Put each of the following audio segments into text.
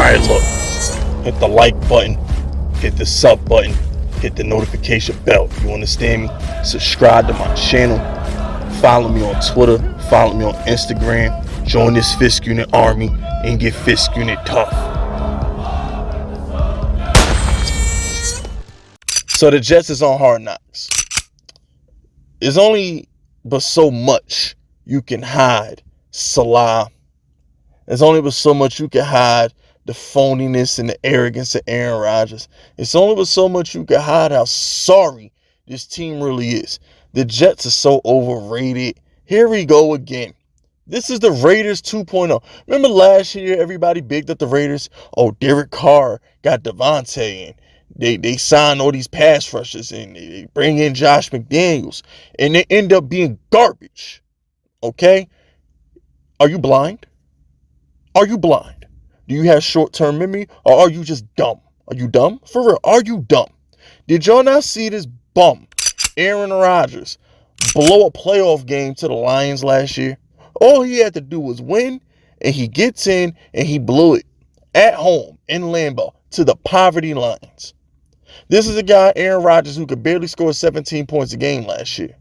Alright, look. Hit the like button. Hit the sub button. Hit the notification bell. You understand me? Subscribe to my channel. Follow me on Twitter. Follow me on Instagram. Join this Fisk Unit army and get Fisk Unit tough. So the Jets is on Hard Knocks. There's only but so much you can hide Salah. There's only but so much you can hide the phoniness and the arrogance of Aaron Rodgers. It's only but so much you can hide how sorry this team really is. The Jets are so overrated. Here we go again. This is the Raiders 2.0. Remember last year, everybody bigged up the Raiders? Oh, Derek Carr got Devontae in. They sign all these pass rushers and they bring in Josh McDaniels. And they end up being garbage. Okay? Are you blind? Are you blind? Do you have short-term memory? Or are you just dumb? Are you dumb? For real, are you dumb? Did y'all not see this bum, Aaron Rodgers, blow a playoff game to the Lions last year? All he had to do was win, and he gets in, and he blew it at home in Lambeau to the poverty Lions. This is a guy, Aaron Rodgers, who could barely score 17 points a game last year.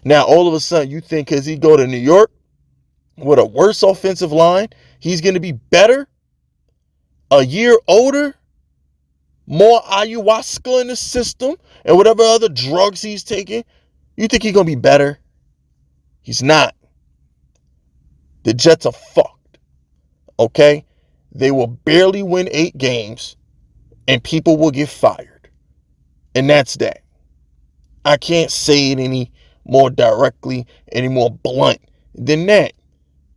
Now, all of a sudden, you think because he go to New York with a worse offensive line, he's going to be better, a year older, more ayahuasca in the system, and whatever other drugs he's taking? You think he's going to be better? He's not. The Jets are fucked. Okay? They will barely win 8 games, and people will get fired. And that's that. I can't say it any more directly, any more blunt than that.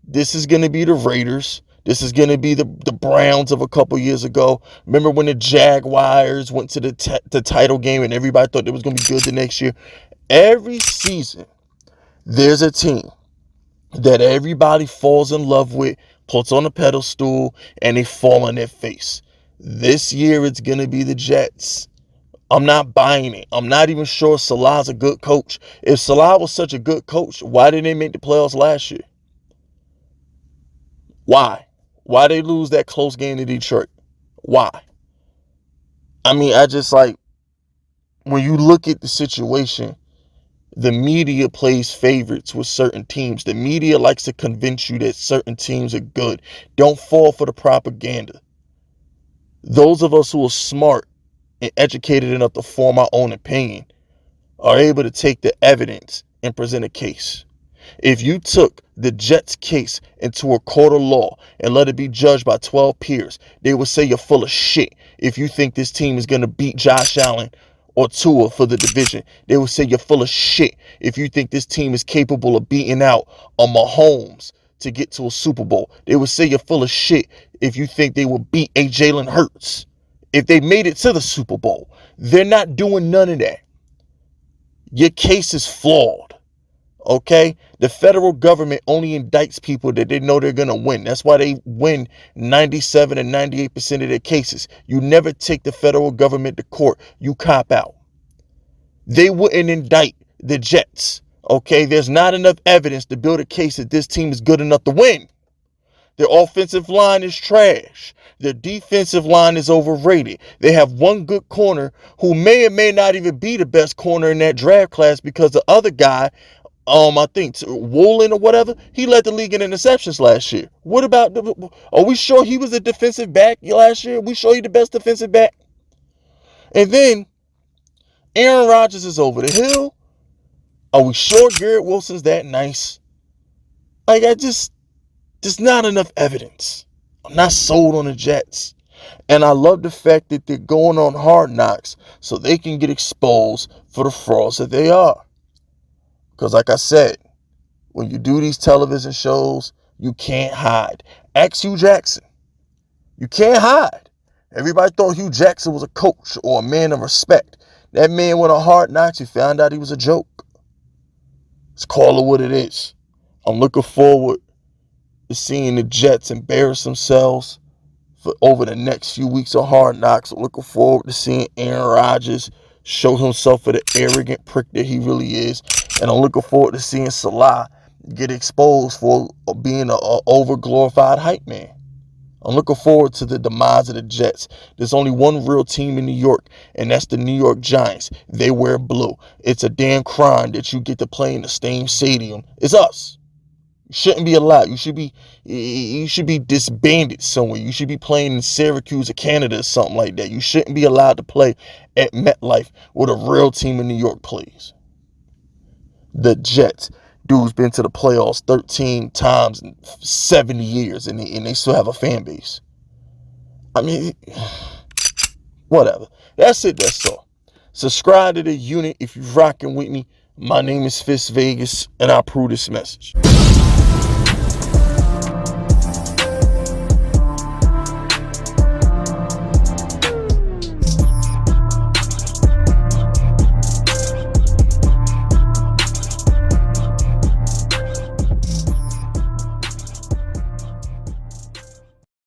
This is going to be the Raiders. This is going to be the Browns of a couple years ago. Remember when the Jaguars went to the title game and everybody thought it was going to be good the next year? Every season, there's a team that everybody falls in love with, puts on a pedestal, and they fall on their face. This year, it's going to be the Jets. I'm not buying it. I'm not even sure Salah's a good coach. If Salah was such a good coach, why didn't they make the playoffs last year? Why? Why they lose that close game to Detroit? Why? I mean, when you look at the situation, the media plays favorites with certain teams. The media likes to convince you that certain teams are good. Don't fall for the propaganda. Those of us who are smart and educated enough to form our own opinion are able to take the evidence and present a case. If you took the Jets case into a court of law and let it be judged by 12 peers, they would say you're full of shit if you think this team is going to beat Josh Allen or Tua for the division. They would say you're full of shit if you think this team is capable of beating out a Mahomes to get to a Super Bowl. They would say you're full of shit if you think they will beat a Jalen Hurts if they made it to the Super Bowl. They're not doing none of that. Your case is flawed. Okay? The federal government only indicts people that they know they're going to win. That's why they win 97 and 98% of their cases. You never take the federal government to court. You cop out. They wouldn't indict the Jets. Okay? There's not enough evidence to build a case that this team is good enough to win. Their offensive line is trash. Their defensive line is overrated. They have one good corner who may or may not even be the best corner in that draft class because the other guy, I think Woolen or whatever, he led the league in interceptions last year. What about, are we sure he was a defensive back last year? Are we sure he's the best defensive back? And then Aaron Rodgers is over the hill. Are we sure Garrett Wilson's that nice? There's not enough evidence. I'm not sold on the Jets. And I love the fact that they're going on Hard Knocks so they can get exposed for the frauds that they are. Because like I said, when you do these television shows, you can't hide. Ask Hugh Jackson. You can't hide. Everybody thought Hugh Jackson was a coach or a man of respect. That man went on Hard Knocks. You found out he was a joke. Let's call it what it is. I'm looking forward to seeing the Jets embarrass themselves for over the next few weeks of Hard Knocks. I'm looking forward to seeing Aaron Rodgers show himself for the arrogant prick that he really is. And I'm looking forward to seeing Salah get exposed for being an over-glorified hype man. I'm looking forward to the demise of the Jets. There's only one real team in New York, and that's the New York Giants. They wear blue. It's a damn crime that you get to play in the same stadium. It's us. You shouldn't be allowed. You should be disbanded somewhere. You should be playing in Syracuse or Canada or something like that. You shouldn't be allowed to play at MetLife where the real team in New York plays. The Jets. Dude's been to the playoffs 13 times in 70 years, and they still have a fan base. I mean, whatever. That's it. That's all. Subscribe to the unit if you're rocking with me. My name is Fist Vegas, and I approve this message.